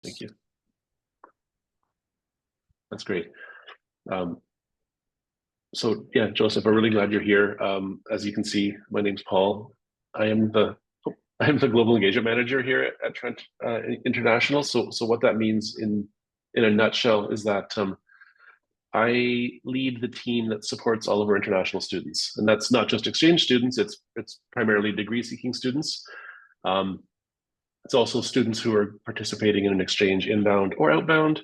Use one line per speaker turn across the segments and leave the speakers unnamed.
Thank you. That's great. So yeah, Joseph, I'm really glad you're here. As you can see, my name's Paul. I am the global engagement manager here at Trent International. So what that means in a nutshell is that I lead the team that supports all of our international students, and that's not just exchange students. It's primarily degree-seeking students. Um, it's also students who are participating in an exchange inbound or outbound.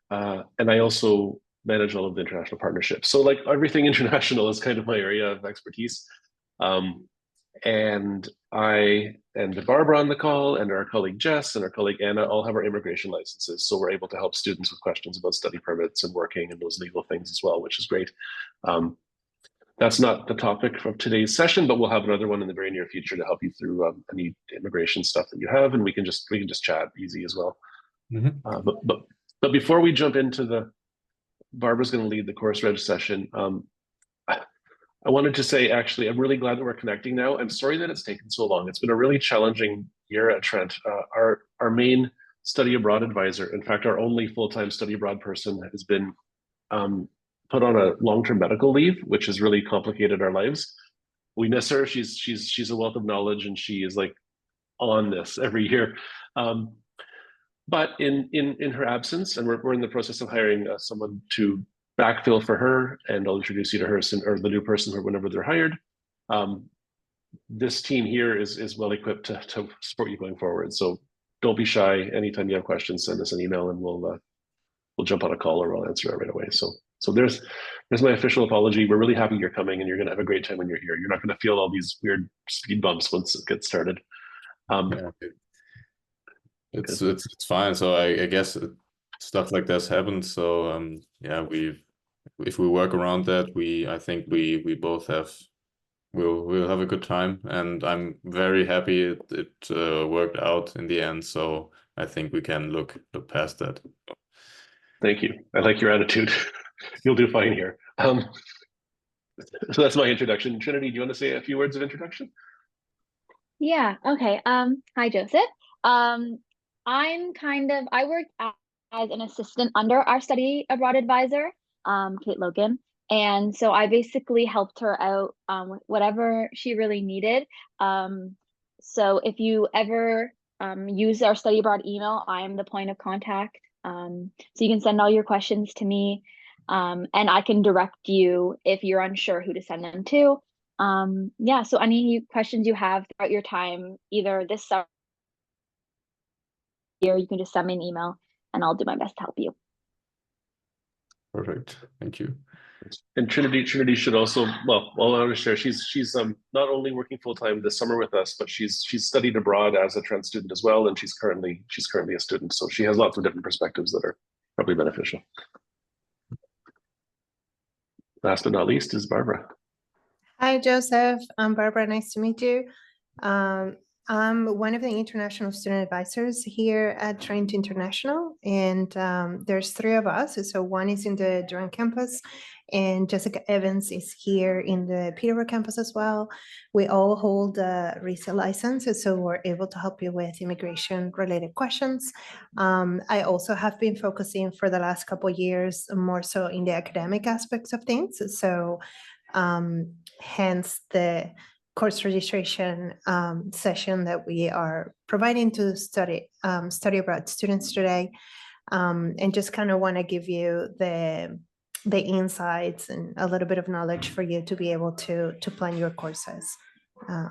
And I also manage all of the international partnerships. So like everything international is kind of my area of expertise. Um, and I and Barbara on the call and our colleague Jess and our colleague Anna all have our immigration licenses. So we're able to help students with questions about study permits and working and those legal things as well, which is great. That's not the topic of today's session, but we'll have another one in the very near future to help you through any immigration stuff that you have, and we can just chat easy as well.
Mm-hmm.
But before we jump into Barbara's going to lead the course reg session. I wanted to say, actually, I'm really glad that we're connecting now. I'm sorry that it's taken so long. It's been a really challenging year at Trent. Our main study abroad advisor, in fact, our only full-time study abroad person, has been put on a long-term medical leave, which has really complicated our lives. We miss her. She's a wealth of knowledge, and she is like on this every year. But in her absence, and we're in the process of hiring someone to backfill for her, and I'll introduce you to her or the new person whenever they're hired. This team here is well equipped to support you going forward. So don't be shy. Anytime you have questions, send us an email, and we'll jump on a call or we'll answer it right away. So there's my official apology. We're really happy you're coming, and you're going to have a great time when you're here. You're not going to feel all these weird speed bumps once it gets started.
Yeah. It's fine. So I guess stuff like this happens. So yeah, if we work around that, I think we both we'll have a good time, and I'm very happy it worked out in the end. So I think we can look past that.
Thank you. I like your attitude. You'll do fine here. So that's my introduction. Trinity, do you want to say a few words of introduction?
Yeah. Okay. Hi, Joseph. I work as an assistant under our study abroad advisor, Kate Logan. And so I basically helped her out with whatever she really needed. So if you ever use our study abroad email, I'm the point of contact. So you can send all your questions to me, and I can direct you if you're unsure who to send them to. Yeah, so any questions you have throughout your time, either this summer or you can just send me an email and I'll do my best to help you.
Perfect. Thank you.
And Trinity should also, well, I'll let her share. She's not only working full time this summer with us, but she's studied abroad as a Trent student as well, and she's currently a student. So she has lots of different perspectives that are probably beneficial. Last but not least is Barbara.
Hi, Joseph. I'm Barbara. Nice to meet you. I'm one of the international student advisors here at Trent International, and there's three of us. So one is in the Durham campus, and Jessica Evans is here in the Peterborough campus as well. We all hold a RISA license, so we're able to help you with immigration-related questions. I also have been focusing for the last couple of years more so in the academic aspects of things. So hence the course registration session that we are providing to study abroad students today, and just kind of want to give you the insights and a little bit of knowledge for you to be able to plan your courses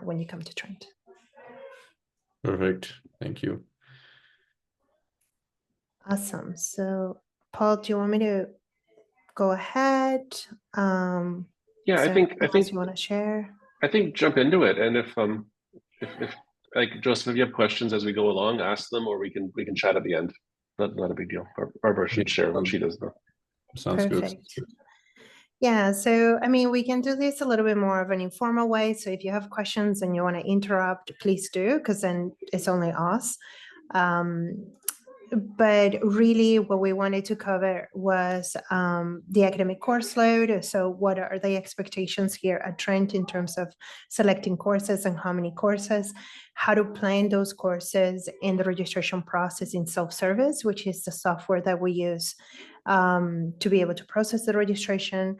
when you come to Trent.
Perfect. Thank you.
Awesome. So Paul, do you want me to go ahead?
Yeah, I think
you want to share.
I think jump into it, and if like Joseph, if you have questions as we go along, ask them, or we can chat at the end. Not a big deal. Barbara should share when she does that.
Sounds
Perfect.
good.
Yeah, so I mean, we can do this a little bit more of an informal way. So if you have questions and you want to interrupt, please do, because then it's only us. but really what we wanted to cover was the academic course load. So what are the expectations here at Trent in terms of selecting courses and how many courses, how to plan those courses in the registration process in self-service, which is the software that we use to be able to process the registration.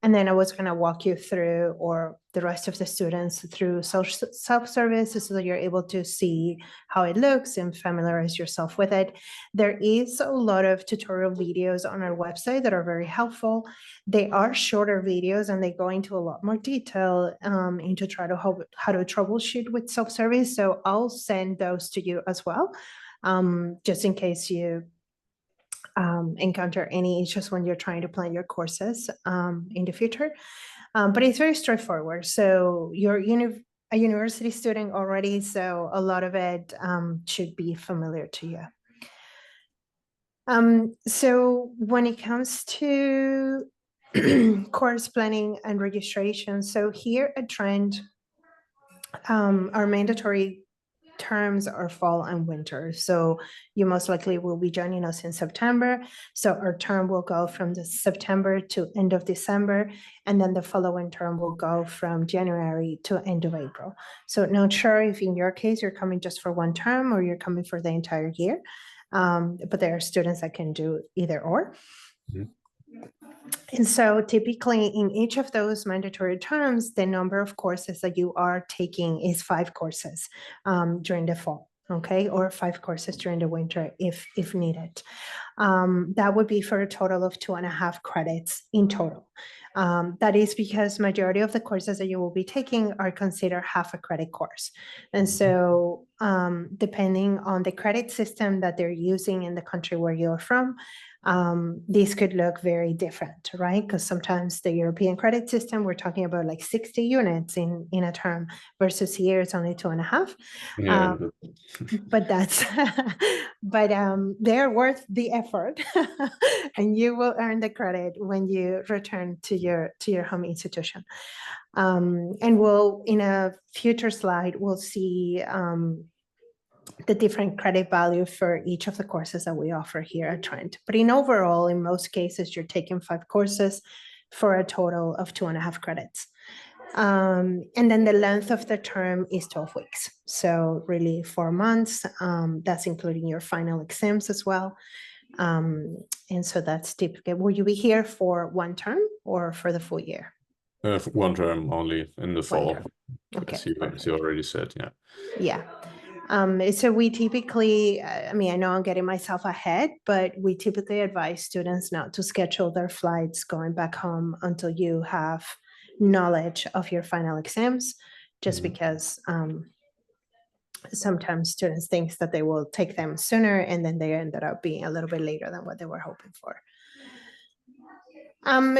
And then I was going to walk you through, or the rest of the students through self-service, so that you're able to see how it looks and familiarize yourself with it. There is a lot of tutorial videos on our website that are very helpful. They are shorter videos and they go into a lot more detail into try to how to troubleshoot with self-service. So I'll send those to you as well, just in case you encounter any issues when you're trying to plan your courses in the future. But it's very straightforward. So you're a university student already, so a lot of it should be familiar to you. So when it comes to course planning and registration, so here at Trent, our mandatory terms are fall and winter. So you most likely will be joining us in September. So our term will go from the September to end of December, and then the following term will go from January to end of April. So not sure if in your case you're coming just for one term or you're coming for the entire year. But there are students that can do either or.
Mhm.
And so typically in each of those mandatory terms, the number of courses that you are taking is 5 courses during the fall, okay? Or 5 courses during the winter if needed. That would be for a total of 2.5 credits in total. That is because majority of the courses that you will be taking are considered half a credit course. And so depending on the credit system that they're using in the country where you're from, these could look very different, right? Because sometimes the European credit system, we're talking about like 60 units in a term, versus here it's only 2.5.
Yeah,
But that's but they're worth the effort and you will earn the credit when you return to your home institution. And we'll, in a future slide, we'll see the different credit value for each of the courses that we offer here at Trent. But in overall, in most cases, you're taking 5 courses for a total of 2.5 credits. And then the length of the term is 12 weeks. So really 4 months, that's including your final exams as well. And so that's typical. Will you be here for one term or for the full year?
one term only in the fall.
term. Okay,
As you
perfect.
already said, yeah.
Yeah. So we typically, I mean, I know I'm getting myself ahead, but we typically advise students not to schedule their flights going back home until you have knowledge of your final exams, just because sometimes students think that they will take them sooner and then they ended up being a little bit later than what they were hoping for.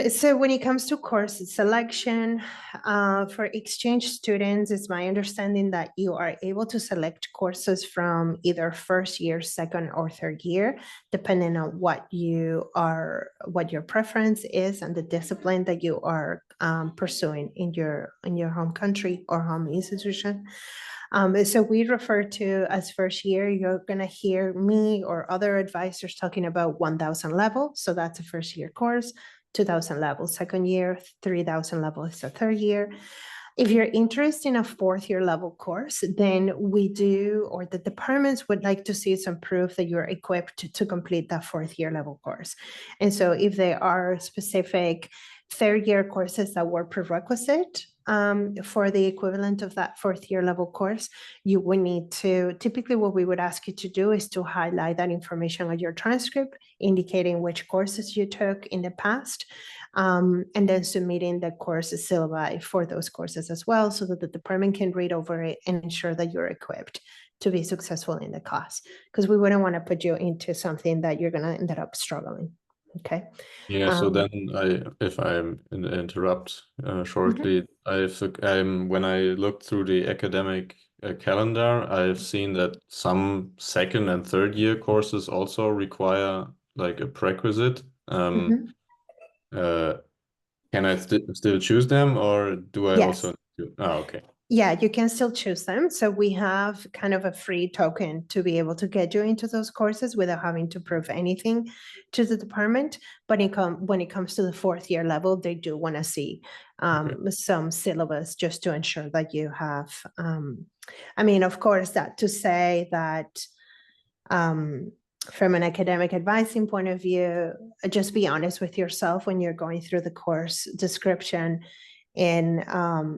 So when it comes to course selection, for exchange students, it's my understanding that you are able to select courses from either first year, second, or third year, depending on what your preference is and the discipline that you are pursuing in your home country or home institution. So we refer to as first year, you're gonna hear me or other advisors talking about 1,000 level. So that's a first year course. 2,000 level second year, 3,000 level is the third year. If you're interested in a 4th year level course, then we do, or the departments would like to see some proof that you're equipped to complete that 4th year level course. And so if there are specific 3rd year courses that were prerequisite for the equivalent of that 4th year level course, you would need to, typically what we would ask you to do is to highlight that information on your transcript, indicating which courses you took in the past, and then submitting the course syllabi for those courses as well, so that the department can read over it and ensure that you're equipped to be successful in the class, because we wouldn't want to put you into something that you're going to end up struggling. Okay.
Yeah, so then if I interrupt shortly, when I looked through the academic calendar, I've seen that some 2nd and 3rd year courses also require like a prerequisite. Can I still choose them, or do I
Yes.
also? Oh, okay.
Yeah, you can still choose them. So we have kind of a free token to be able to get you into those courses without having to prove anything to the department. But when it comes to the 4th year level, they do want to see some syllabus just to ensure that you have, I mean, of course, that to say that from an academic advising point of view, just be honest with yourself when you're going through the course description, and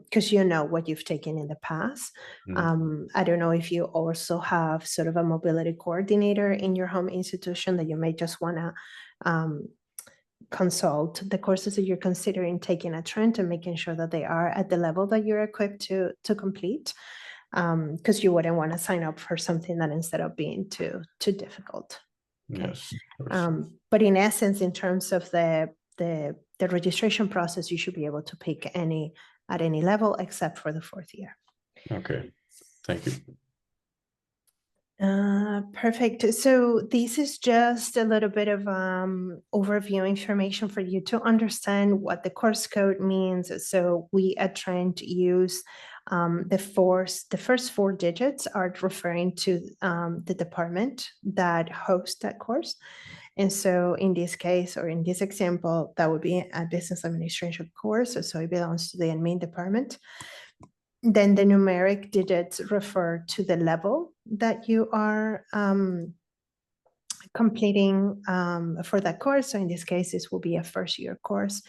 because you know what you've taken in the past. I don't know if you also have sort of a mobility coordinator in your home institution that you may just want to consult the courses that you're considering taking at Trent and making sure that they are at the level that you're equipped to complete, because you wouldn't want to sign up for something that instead of being too difficult. Okay.
Yes. Of course.
But in essence, in terms of the registration process, you should be able to pick at any level except for the 4th year.
Okay. Thank you.
Perfect. So this is just a little bit of overview information for you to understand what the course code means. So we at Trent use the first 4 digits are referring to the department that hosts that course. And so in this case, or in this example, that would be a business administration course. So it belongs to the admin department. Then the numeric digits refer to the level that you are completing for that course. So in this case, this will be a 1st-year course.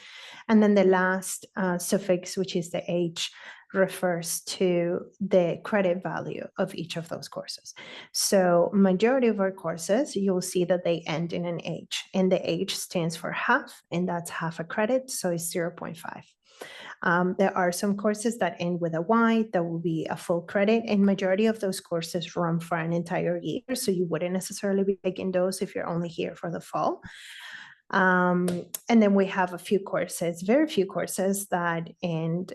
And then the last suffix, which is the H, refers to the credit value of each of those courses. So majority of our courses, you'll see that they end in an H, and the H stands for half, and that's half a credit, so it's 0.5. There are some courses that end with a Y that will be a full credit, and majority of those courses run for an entire year, so you wouldn't necessarily be taking those if you're only here for the fall. And then we have a few courses, very few courses that end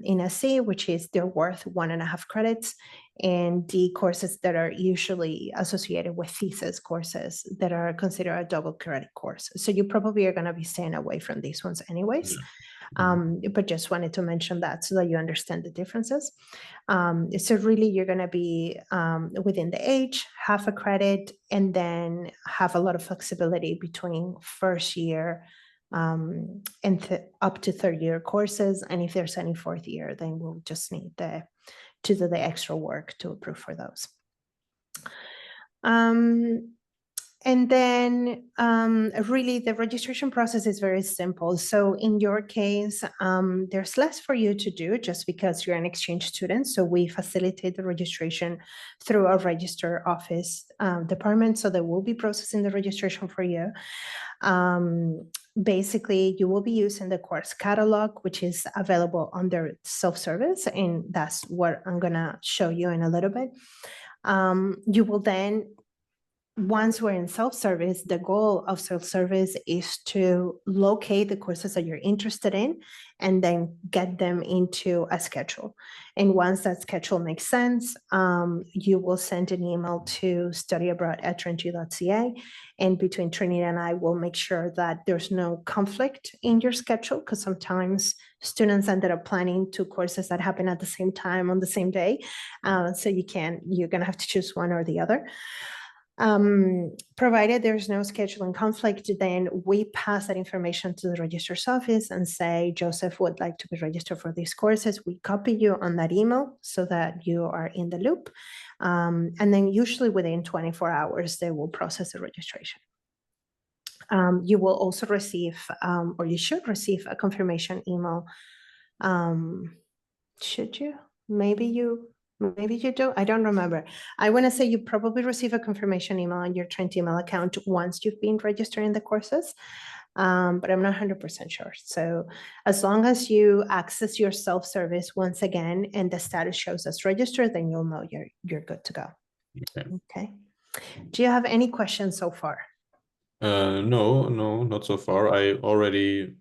in a C, which is they're worth 1.5 credits, and D courses that are usually associated with thesis courses that are considered a double credit course. So you probably are going to be staying away from these ones anyways. But just wanted to mention that so that you understand the differences. So really you're going to be within the age, half a credit, and then have a lot of flexibility between 1st year and up to 3rd year courses. And if there's any 4th year, then we'll just need to do the extra work to approve for those. And then really the registration process is very simple. So in your case, there's less for you to do just because you're an exchange student. So we facilitate the registration through our register office department. So they will be processing the registration for you. Basically, you will be using the course catalog, which is available under self-service. And that's what I'm going to show you in a little bit. You will then, once we're in self-service, the goal of self-service is to locate the courses that you're interested in and then get them into a schedule. And once that schedule makes sense, you will send an email to studyabroad@trentU.ca. And between Trinity and I will make sure that there's no conflict in your schedule, because sometimes students ended up planning 2 courses that happen at the same time on the same day. So you're going to have to choose one or the other. Provided there's no scheduling conflict, then we pass that information to the registrar's office and say, Joseph would like to be registered for these courses. We copy you on that email so that you are in the loop. And then usually within 24 hours, they will process the registration. You will also receive, or you should receive, a confirmation email. Should you? Maybe you do. I don't remember. I want to say you probably receive a confirmation email on your Trent email account once you've been registering the courses, but I'm not 100% sure. So as long as you access your self-service once again and the status shows as registered, then you'll know you're good to go. Okay. Do you have any questions so far?
No, not so far. I already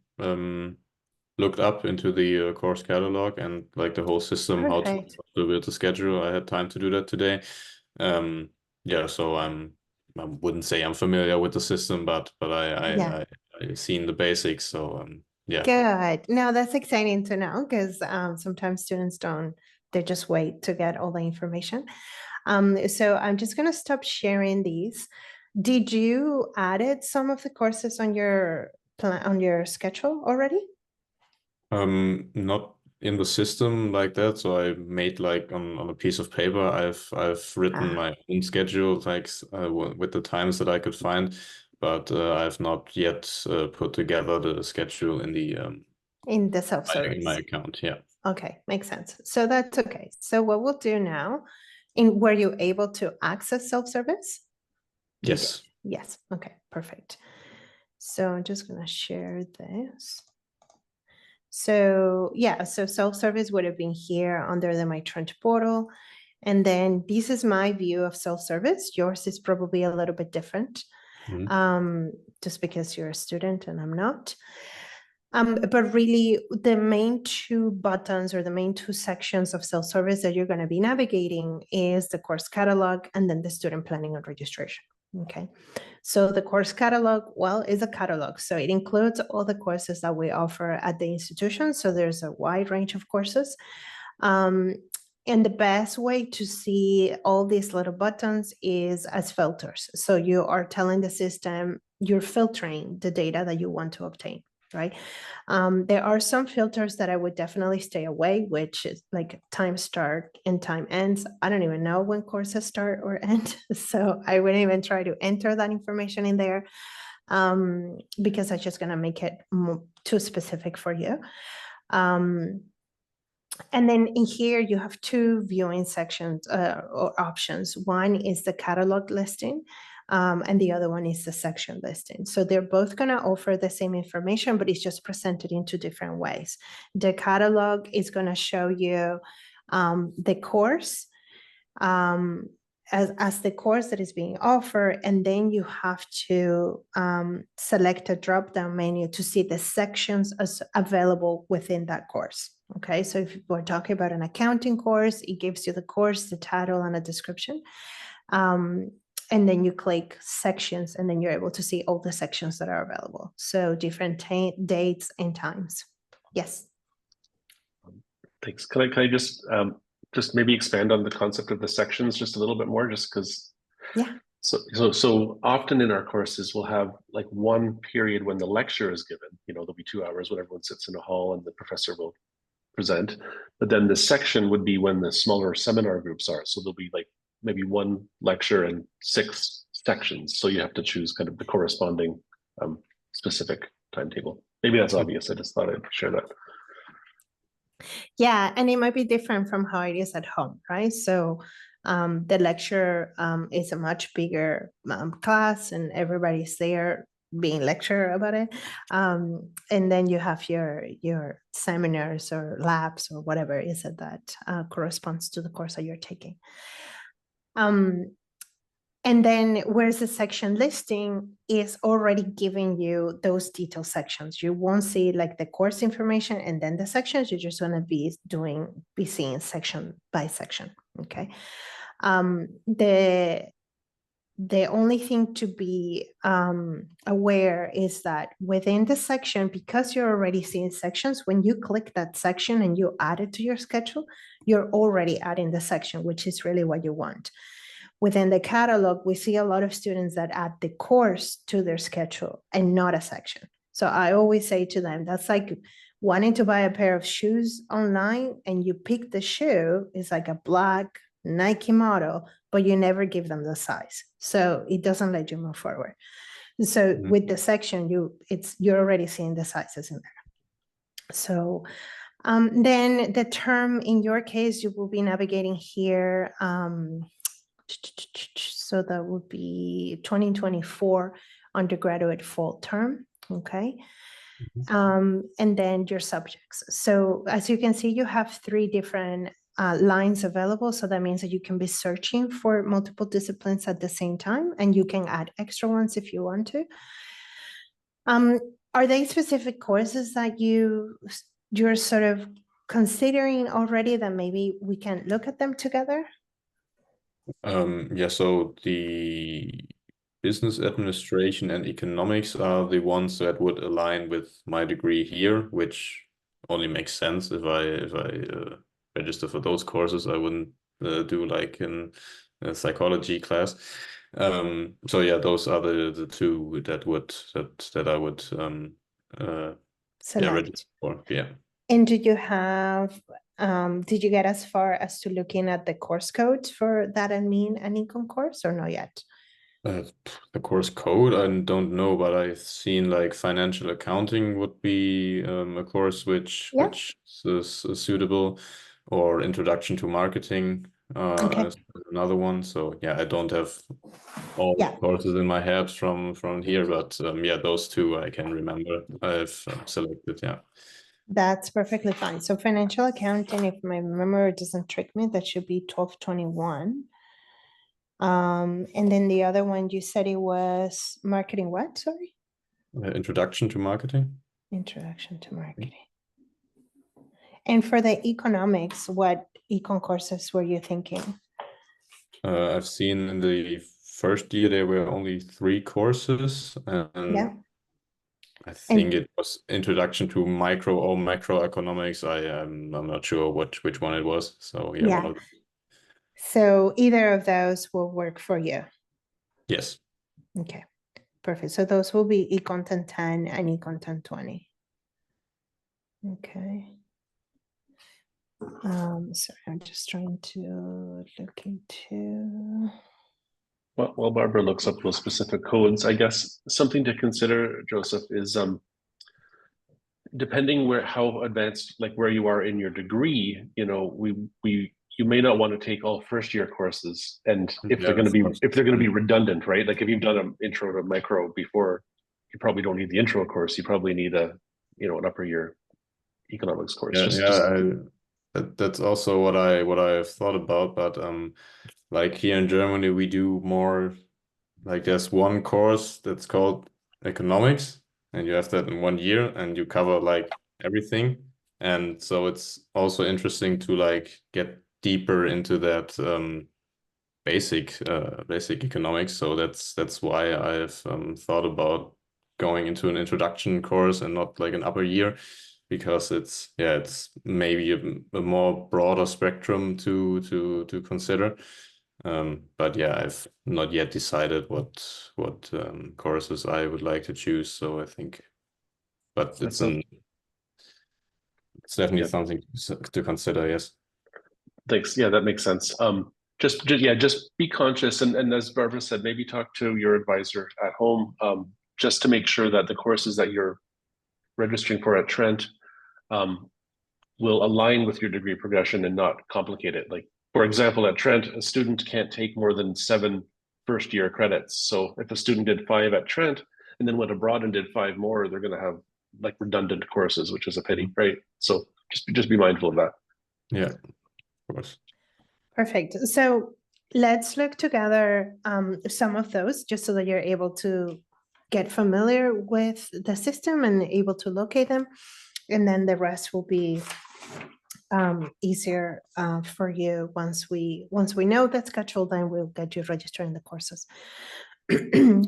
looked up into the course catalog and like the whole system, how to build the schedule. I had time to do that today. Yeah, so I wouldn't say I'm familiar with the system, but I've seen the basics. So yeah.
Good. No, that's exciting to know, because sometimes students don't they just wait to get all the information. So I'm just gonna stop sharing these. Did you added some of the courses on your plan on your schedule already?
Not in the system like that. So I made like on a piece of paper. I've written my own schedule like with the times that I could find, but I've not yet put together the schedule in the
In the
in
self-service.
my account. Yeah.
Okay, makes sense. So that's okay. So what we'll do now, were you able to access self-service? You
Yes.
did. Yes. Okay, perfect. So I'm just gonna share this. So yeah, so self-service would have been here under the My Trent portal. And then this is my view of self-service. Yours is probably a little bit different, just because you're a student and I'm not. But really, the main two buttons or the main two sections of self-service that you're going to be navigating is the course catalog and then the student planning and registration. Okay, so the course catalog, well, is a catalog. So it includes all the courses that we offer at the institution. So there's a wide range of courses. And the best way to see all these little buttons is as filters. So you are telling the system, you're filtering the data that you want to obtain, right? There are some filters that I would definitely stay away, which is like time start and time ends. I don't even know when courses start or end. So I wouldn't even try to enter that information in there because that's just gonna make it too specific for you. And then in here, you have two viewing sections or options. One is the catalog listing, and the other one is the section listing. So they're both going to offer the same information, but it's just presented in two different ways. The catalog is going to show you the course as the course that is being offered, and then you have to select a drop-down menu to see the sections as available within that course. Okay, so if we're talking about an accounting course, it gives you the course, the title, and a description. And then you click sections, and then you're able to see all the sections that are available. So different dates and times. Yes.
Thanks. Can I just maybe expand on the concept of the sections just a little bit more, just because.
Yeah.
So often in our courses, we'll have like one period when the lecture is given. There'll be 2 hours when everyone sits in a hall and the professor will present, but then the section would be when the smaller seminar groups are. So there'll be like maybe one lecture and 6 sections. So you have to choose kind of the corresponding specific timetable. Maybe that's obvious. I just thought I'd share that.
Yeah, and it might be different from how it is at home, right? So the lecture is a much bigger class and everybody's there being lectured about it. And then you have your seminars or labs or whatever is it that corresponds to the course that you're taking. And then where's the section listing is already giving you those detailed sections. You won't see like the course information and then the sections. You're just going to be seeing section by section. Okay. The only thing to be aware is that within the section, because you're already seeing sections, when you click that section and you add it to your schedule, you're already adding the section, which is really what you want. Within the catalog, we see a lot of students that add the course to their schedule and not a section. So I always say to them, that's like wanting to buy a pair of shoes online and you pick the shoe, it's like a black Nike model, but you never give them the size. So it doesn't let you move forward. So with the section, you're already seeing the sizes in there. So then the term in your case, you will be navigating here. So that would be 2024 undergraduate fall term. Okay. And then your subjects. So as you can see, you have 3 different lines available. So that means that you can be searching for multiple disciplines at the same time, and you can add extra ones if you want to. Are they specific courses that you're sort of considering already that maybe we can look at them together?
Yeah, so the business administration and economics are the ones that would align with my degree here, which only makes sense if I register for those courses. I wouldn't do like in a psychology class. So yeah, those are the two that I would
Select.
register for. Yeah.
And did you get as far as to looking at the course codes for that admin and econ course or not yet?
The course code, I don't know, but I've seen like financial accounting would be a course which is suitable, or introduction to marketing
Okay.
is another one. So yeah, I don't have all
Yeah.
courses in my head from here, but yeah, those two I can remember I've selected. Yeah.
That's perfectly fine. So financial accounting, if my memory doesn't trick me, that should be 1221. And then the other one you said it was marketing what? Sorry?
Introduction to marketing.
Introduction to marketing. And for the economics, what econ courses were you thinking?
I've seen in the first year there were only 3 courses, and
Yeah.
I think it was introduction to macroeconomics. I'm not sure which one it was. So yeah, one of them.
So either of those will work for you.
Yes.
Okay, perfect. So those will be Econ 1010 and Econ 1020. Okay. Sorry, I'm just trying to look into.
While Barbara looks up those specific codes, I guess something to consider, Joseph, is depending how advanced, like where you are in your degree, you may not want to take all first year courses, and if they're going to be redundant, right? Like if you've done an intro to micro before, you probably don't need the intro course. You probably need an upper year economics course.
That's also what I've thought about, but like here in Germany we do more, like there's one course that's called economics, and you have that in 1 year and you cover like everything. And so it's also interesting to like get deeper into that basic economics. So that's why I've thought about going into an introduction course and not like an upper year, because it's maybe a more broader spectrum to consider. But yeah, I've not yet decided what courses I would like to choose. So I think, but it's definitely something to consider. Yes.
Thanks. Yeah, that makes sense. Just be conscious, and as Barbara said, maybe talk to your advisor at home, just to make sure that the courses that you're registering for at Trent will align with your degree progression and not complicate it. Like, for example, at Trent, a student can't take more than 7 first year credits. So if a student did 5 at Trent and then went abroad and did 5 more, they're going to have like redundant courses, which is a pity, right? So just be mindful of that.
Yeah, of course.
Perfect. So let's look together some of those just so that you're able to get familiar with the system and able to locate them. And then the rest will be easier for you once we know that schedule, then we'll get you registering the courses.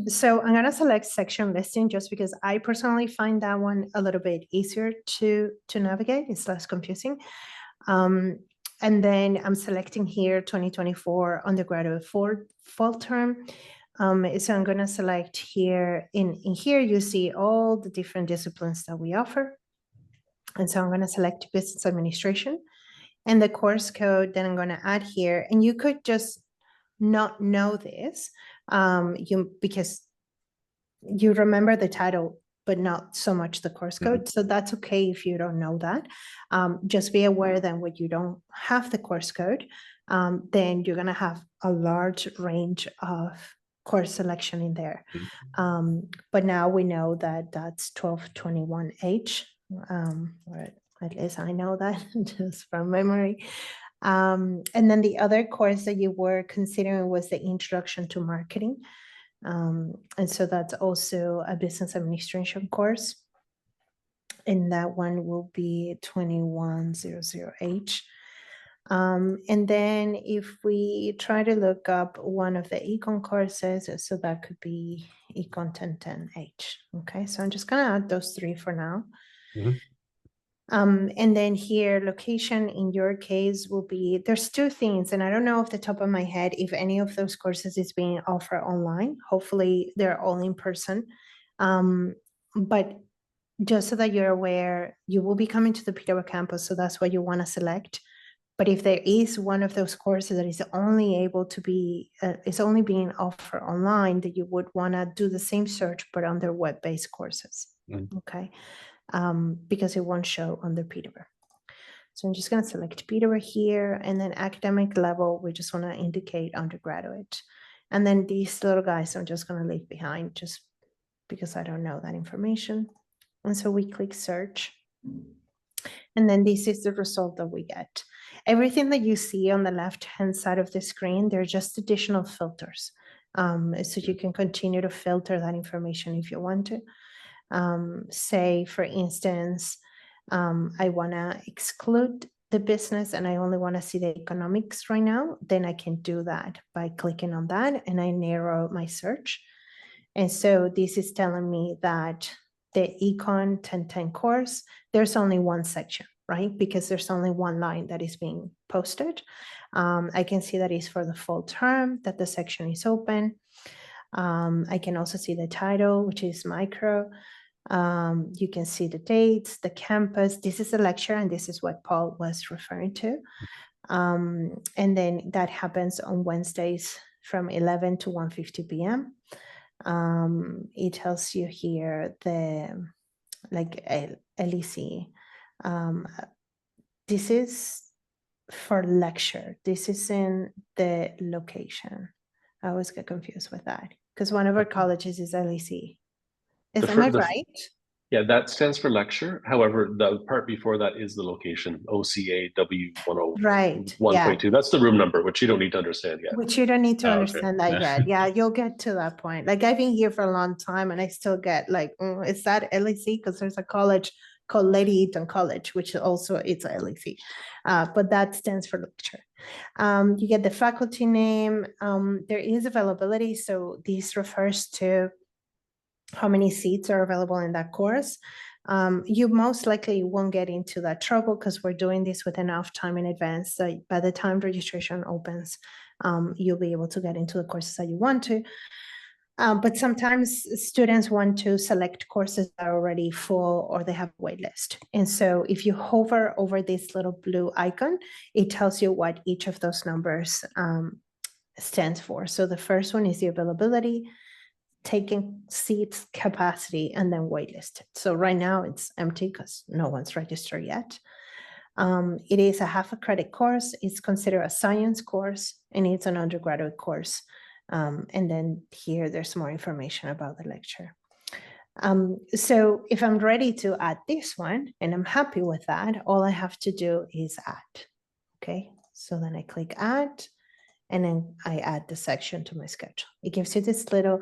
So I'm going to select section listing just because I personally find that one a little bit easier to navigate. It's less confusing. And then I'm selecting here 2024 undergraduate fall term. So I'm going to select here. In here, you see all the different disciplines that we offer. And so I'm going to select business administration and the course code that I'm going to add here. And you could just not know this because you remember the title, but not so much the course code. So that's okay if you don't know that. Just be aware that when you don't have the course code, then you're going to have a large range of course selection in there. But now we know that that's 1221H, or at least I know that just from memory. And then the other course that you were considering was the Introduction to Marketing. And so that's also a business administration course. And that one will be 2100H. And then if we try to look up one of the econ courses, so that could be econ 1010H. Okay, so I'm just going to add those 3 for now. And then here, location in your case will be, there's two things, and I don't know off the top of my head if any of those courses is being offered online. Hopefully they're all in person. But just so that you're aware, you will be coming to the Peterborough campus, so that's what you want to select. But if there is one of those courses that is only able to be, is only being offered online, that you would want to do the same search, but on their web-based courses, okay? Because it won't show under Peterborough. So I'm just going to select Peterborough here, and then academic level, we just want to indicate undergraduate. And then these little guys I'm just going to leave behind just because I don't know that information. And so we click search. And then this is the result that we get. Everything that you see on the left-hand side of the screen, they're just additional filters. So you can continue to filter that information if you want to. Say, for instance, I want to exclude the business and I only want to see the economics right now, then I can do that by clicking on that and I narrow my search. And so this is telling me that the Econ 1010 course, there's only one section, right? Because there's only one line that is being posted. I can see that is for the full term, that the section is open. I can also see the title, which is micro. You can see the dates, the campus. This is a lecture, and this is what Paul was referring to. And then that happens on Wednesdays from 11 to 1:50 p.m. It tells you here the LEC. This is for lecture. This is in the location. I always get confused with that because one of our colleges is LEC. Am I right?
Yeah, that stands for lecture. However, the part before that is the location, OCAW 101.2.
Right. Yeah.
That's the room number, which you don't need to understand yet.
Which you don't need to
Okay.
understand that yet. Yeah, you'll get to that point. Like I've been here for a long time and I still get like, is that LEC? Because there's a college called Lady Eaton College, which also it's a LEC. But that stands for lecture. You get the faculty name. There is availability. So this refers to how many seats are available in that course. You most likely won't get into that trouble because we're doing this with enough time in advance. So by the time registration opens, you'll be able to get into the courses that you want to. But sometimes students want to select courses that are already full or they have a wait list. And so if you hover over this little blue icon, it tells you what each of those numbers stands for. So the first one is the availability, taking seats, capacity, and then waitlisted. So right now it's empty because no one's registered yet. It is a half a credit course. It's considered a science course and it's an undergraduate course. And then here there's more information about the lecture. So if I'm ready to add this one and I'm happy with that, all I have to do is add. Okay, so then I click add and then I add the section to my schedule. It gives you this little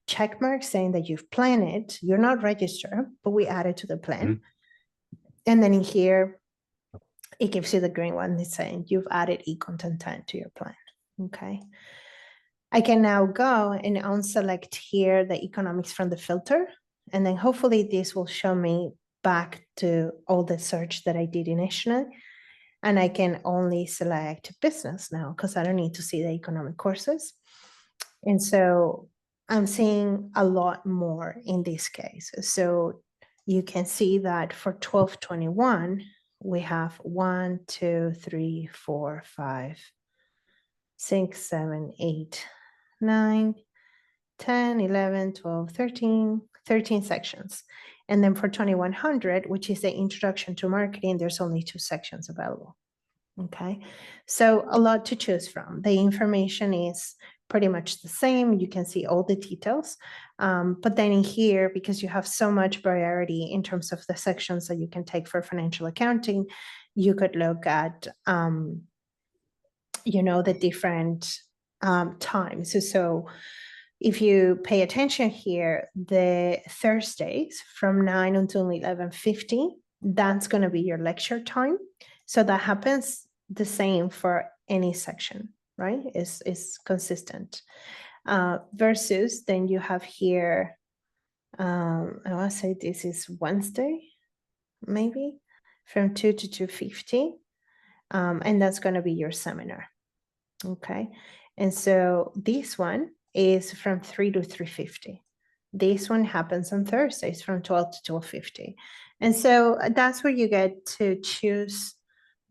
check mark saying that you've planned it. You're not registered, but we added to the plan. And then in here, it gives you the green one that's saying you've added Econ 1010 to your plan. Okay. I can now go and unselect here the economics from the filter. And then hopefully this will show me back to all the search that I did initially. And I can only select business now because I don't need to see the economic courses. And so I'm seeing a lot more in this case. So you can see that for 1221, we have 1, 2, 3, 4, 5, 6, 7, 8, 9, 10, 11, 12, 13 sections. And then for 2100, which is the introduction to marketing, there's only 2 sections available. Okay, so a lot to choose from. The information is pretty much the same. You can see all the details. But then in here, because you have so much variety in terms of the sections that you can take for financial accounting, you could look at, the different times. So if you pay attention here, the Thursdays from 9 until 11:50, that's going to be your lecture time. So that happens the same for any section, right? It's consistent. Versus then you have here, I want to say this is Wednesday, maybe. from 2 to 2:50. And that's going to be your seminar. Okay. And so this one is from 3 to 3:50. This one happens on Thursdays from 12 to 12:50. And so that's where you get to choose,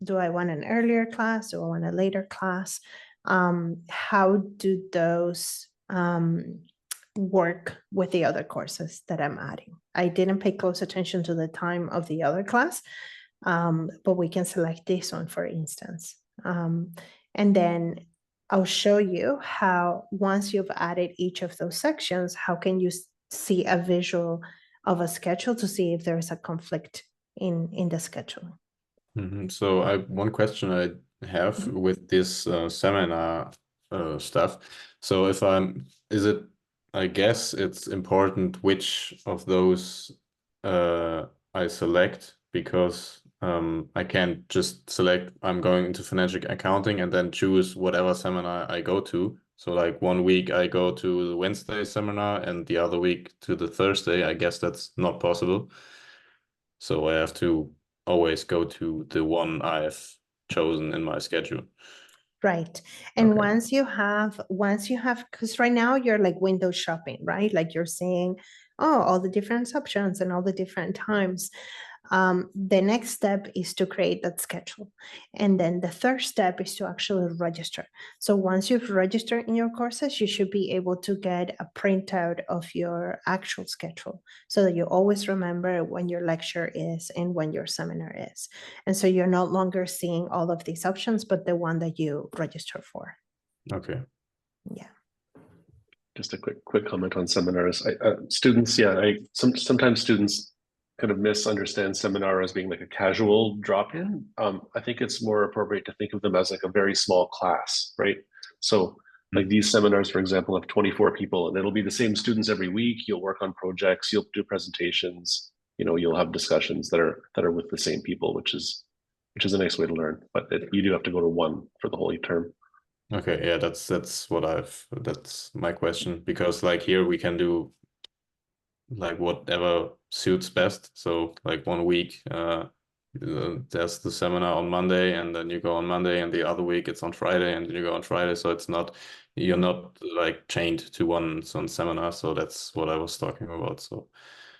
do I want an earlier class? Do I want a later class? How do those work with the other courses that I'm adding? I didn't pay close attention to the time of the other class, but we can select this one, for instance. And then I'll show you how, once you've added each of those sections, how can you see a visual of a schedule to see if there's a conflict in the schedule.
So one question I have with this seminar stuff. So if I guess it's important which of those I select, because I can't just select I'm going into financial accounting and then choose whatever seminar I go to. So like 1 week I go to the Wednesday seminar and the other week to the Thursday. I guess that's not possible. So I have to always go to the one I've chosen in my schedule.
Right. And
Okay.
once you have, because right now you're like window shopping, right? Like you're saying, oh, all the different options and all the different times. The next step is to create that schedule. And then the third step is to actually register. So once you've registered in your courses, you should be able to get a printout of your actual schedule so that you always remember when your lecture is and when your seminar is. And so you're no longer seeing all of these options, but the one that you register for.
Okay.
Yeah.
Just a quick comment on seminars. Students, sometimes students kind of misunderstand seminar as being like a casual drop-in. I think it's more appropriate to think of them as like a very small class, right? So like these seminars, for example, have 24 people, and it'll be the same students every week. You'll work on projects, you'll do presentations, you'll have discussions that are with the same people, which is a nice way to learn. But you do have to go to one for the whole term.
Okay, yeah, that's my question, because like here we can do like whatever suits best. So like 1 week there's the seminar on Monday, and then you go on Monday, and the other week it's on Friday, and then you go on Friday. So you're not like chained to one seminar. So that's what I was talking about. So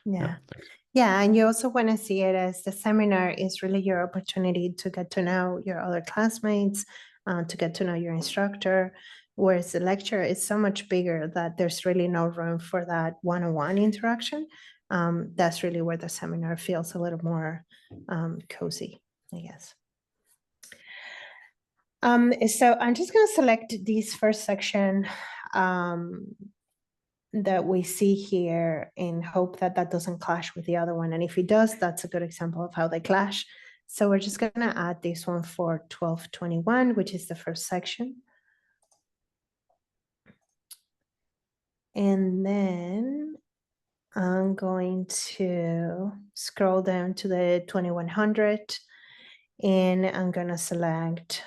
Yeah.
thanks.
Yeah, and you also want to see it as the seminar is really your opportunity to get to know your other classmates, to get to know your instructor, whereas the lecture is so much bigger that there's really no room for that one-on-one interaction. That's really where the seminar feels a little more cozy, I guess. So I'm just going to select this first section that we see here and hope that that doesn't clash with the other one. And if it does, that's a good example of how they clash. So we're just going to add this one for 1221, which is the first section. And then I'm going to scroll down to the 2100, and I'm going to select,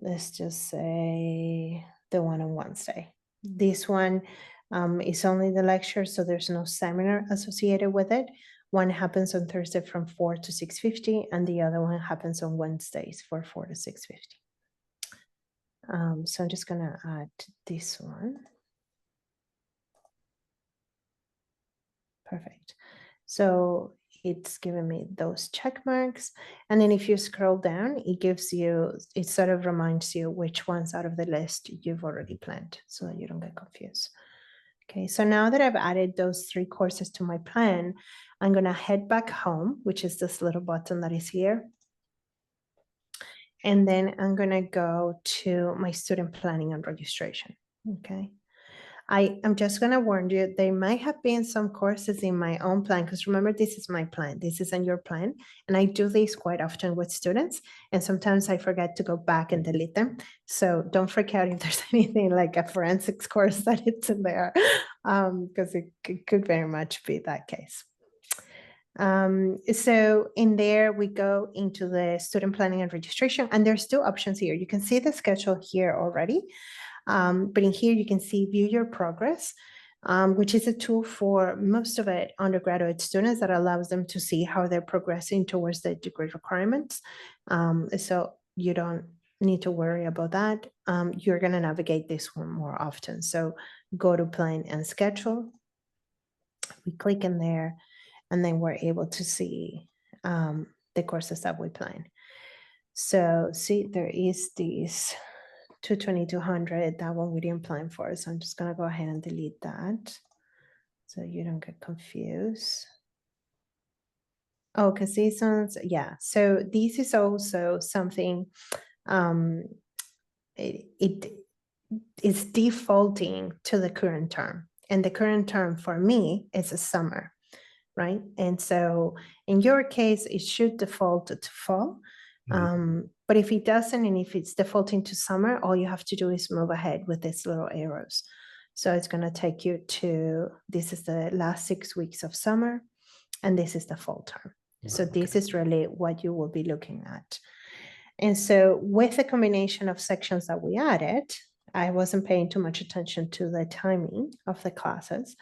let's just say the one on Wednesday. This one is only the lecture, so there's no seminar associated with it. One happens on Thursday from 4 to 6:50, and the other one happens on Wednesdays from 4 to 6:50. So I'm just gonna add this one. Perfect. So it's giving me those check marks. And then if you scroll down, it sort of reminds you which ones out of the list you've already planned so that you don't get confused. Okay, so now that I've added those 3 courses to my plan, I'm gonna head back home, which is this little button that is here. And then I'm gonna go to my student planning and registration, okay? I'm just going to warn you, there might have been some courses in my own plan, because remember, this is my plan. This isn't your plan. And I do this quite often with students. And sometimes I forget to go back and delete them. So don't freak out if there's anything like a forensics course that it's in there, because it could very much be that case. So in there, we go into the student planning and registration, and there's 2 options here. You can see the schedule here already. But in here, you can see view your progress. which is a tool for most of it undergraduate students that allows them to see how they're progressing towards the degree requirements. So you don't need to worry about that. You're going to navigate this one more often. So go to plan and schedule. We click in there, and then we're able to see the courses that we plan. So see, there is this 220-200, that one we didn't plan for. So I'm just going to go ahead and delete that so you don't get confused. Oh, because these ones, yeah. So this is also something, it is defaulting to the current term. And the current term for me is a summer, right? And so in your case, it should default to fall. But if it doesn't, and if it's defaulting to summer, all you have to do is move ahead with these little arrows. So it's going to take you to, this is the last 6 weeks of summer, and this is the fall term. So this is really what you will be looking at. And so with the combination of sections that we added, I wasn't paying too much attention to the timing of the classes.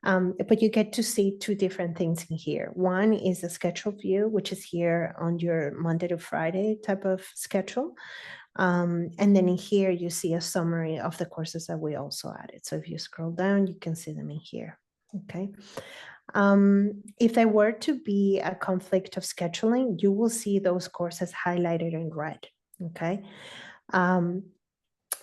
But you get to see two different things in here. One is the schedule view, which is here on your Monday to Friday type of schedule. And then in here, you see a summary of the courses that we also added. So if you scroll down, you can see them in here. Okay. If there were to be a conflict of scheduling, you will see those courses highlighted in red. Okay.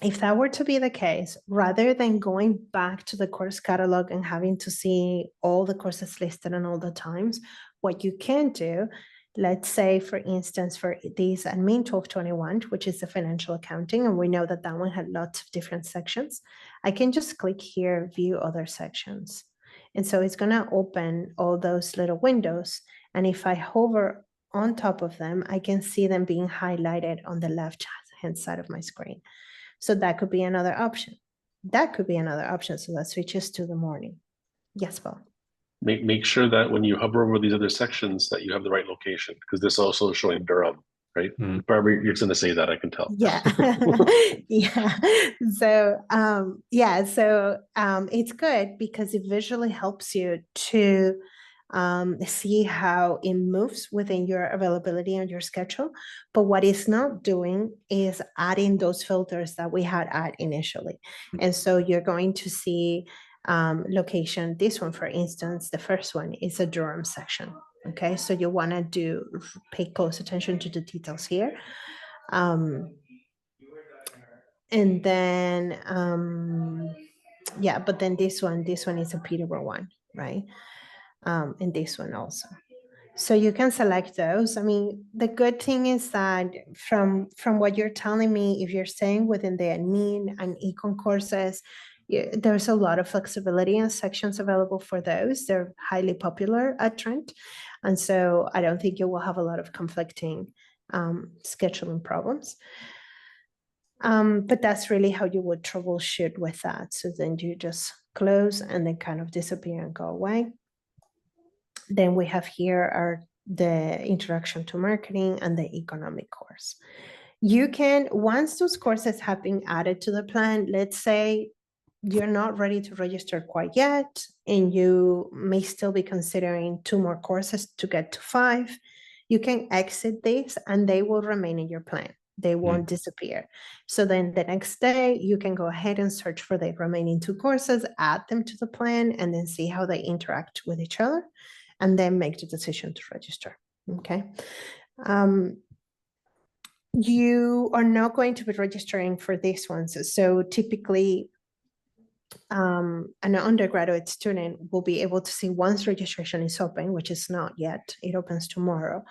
If that were to be the case, rather than going back to the course catalog and having to see all the courses listed and all the times, what you can do, let's say, for instance, for this admin 1221, which is the financial accounting, and we know that that one had lots of different sections, I can just click here, view other sections. And so it's going to open all those little windows. And if I hover on top of them, I can see them being highlighted on the left-hand side of my screen. So that could be another option. That could be another option. So that switches to the morning. Yes, Paul.
Make sure that when you hover over these other sections that you have the right location, because this also is showing Durham, right? Barbara, you're going to say that, I can tell.
Yeah. Yeah. So, it's good because it visually helps you to see how it moves within your availability and your schedule. But what it's not doing is adding those filters that we had add initially. And so you're going to see location. This one, for instance, the first one is a Durham section. Okay, so you want to pay close attention to the details here. And then, but then this one is a Peterborough one, right? And this one also. So you can select those. I mean, the good thing is that from what you're telling me, if you're staying within the admin and econ courses, there's a lot of flexibility and sections available for those. They're highly popular at Trent. And so I don't think you will have a lot of conflicting scheduling problems. But that's really how you would troubleshoot with that. So then you just close and then kind of disappear and go away. Then we have here the introduction to marketing and the economic course. You can, once those courses have been added to the plan, let's say you're not ready to register quite yet, and you may still be considering 2 more courses to get to 5, you can exit this and they will remain in your plan. They won't disappear. So then the next day, you can go ahead and search for the remaining 2 courses, add them to the plan, and then see how they interact with each other, and then make the decision to register. Okay. You are not going to be registering for these ones. So typically, an undergraduate student will be able to see once registration is open, which is not yet, it opens tomorrow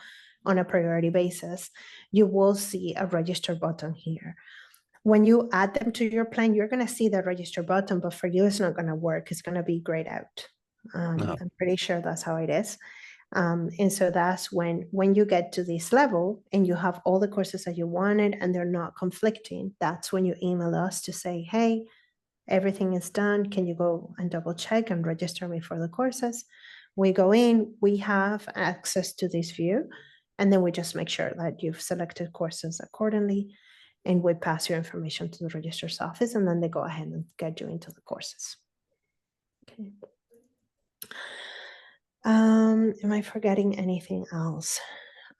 on a priority basis, you will see a register button here. When you add them to your plan, you're going to see the register button, but for you, it's not going to work. It's going to be grayed out. I'm pretty sure that's how it is. And so that's when you get to this level and you have all the courses that you wanted and they're not conflicting, that's when you email us to say, hey, everything is done. Can you go and double check and register me for the courses? We go in, we have access to this view, and then we just make sure that you've selected courses accordingly, and we pass your information to the registrar's office, and then they go ahead and get you into the courses. Okay. Am I forgetting anything else?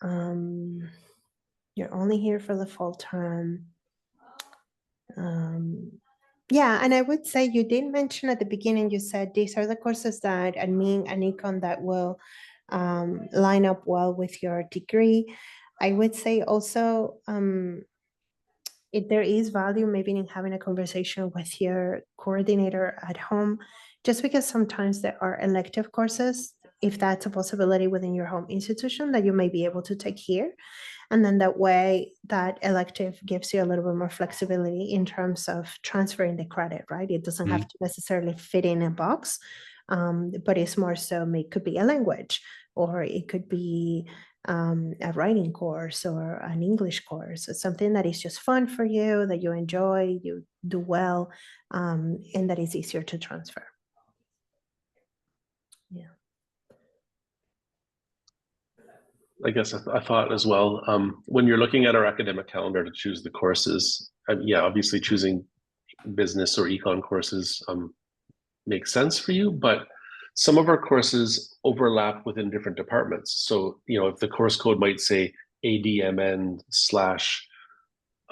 You're only here for the full term. Yeah, and I would say you did mention at the beginning, you said these are the courses that admin and econ that will line up well with your degree. I would say also, if there is value maybe in having a conversation with your coordinator at home, just because sometimes there are elective courses, if that's a possibility within your home institution that you may be able to take here. And then that way, that elective gives you a little bit more flexibility in terms of transferring the credit, right? It doesn't have to necessarily fit in a box, but it's more so, it could be a language, or it could be a writing course or an English course. It's something that is just fun for you, that you enjoy, you do well, and that is easier to transfer. Yeah.
I guess I thought as well, when you're looking at our academic calendar to choose the courses, yeah, obviously choosing business or econ courses makes sense for you, but some of our courses overlap within different departments. So, you know, if the course code might say ADMN slash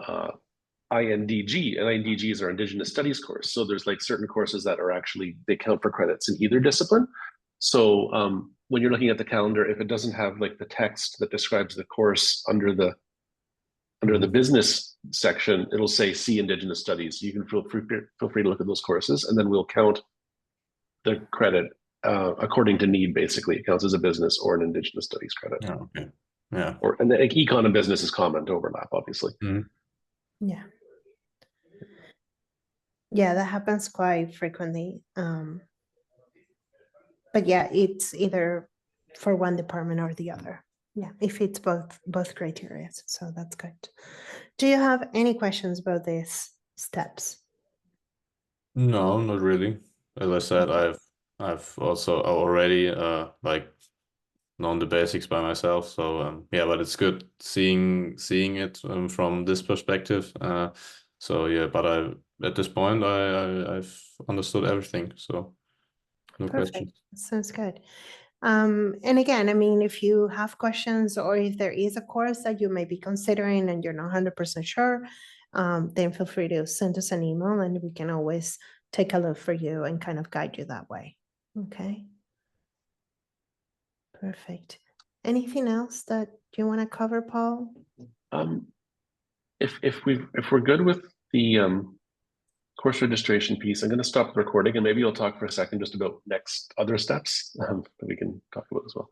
INDG, and INDGs are Indigenous Studies course. So there's like certain courses that are actually, they count for credits in either discipline. So when you're looking at the calendar, if it doesn't have like the text that describes the course under the business section, it'll say C Indigenous Studies. You can feel free to look at those courses, and then we'll count the credit according to need. Basically, it counts as a business or an Indigenous Studies credit.
Yeah. Okay. Yeah.
And the econ and business is common to overlap, obviously.
Yeah. Yeah, that happens quite frequently. But yeah, it's either for one department or the other. Yeah, if it's both criteria, so that's good. Do you have any questions about these steps?
No, not really. As I said, I've also already like known the basics by myself. So yeah, but it's good seeing it from this perspective. So yeah, but at this point I've understood everything. So no questions.
Sounds good. And again, I mean, if you have questions or if there is a course that you may be considering and you're not 100% sure, then feel free to send us an email and we can always take a look for you and kind of guide you that way. Okay. Perfect. Anything else that you want to cover, Paul?
If we're good with the course registration piece, I'm going to stop the recording and maybe you'll talk for a second just about next other steps that we can talk about as well.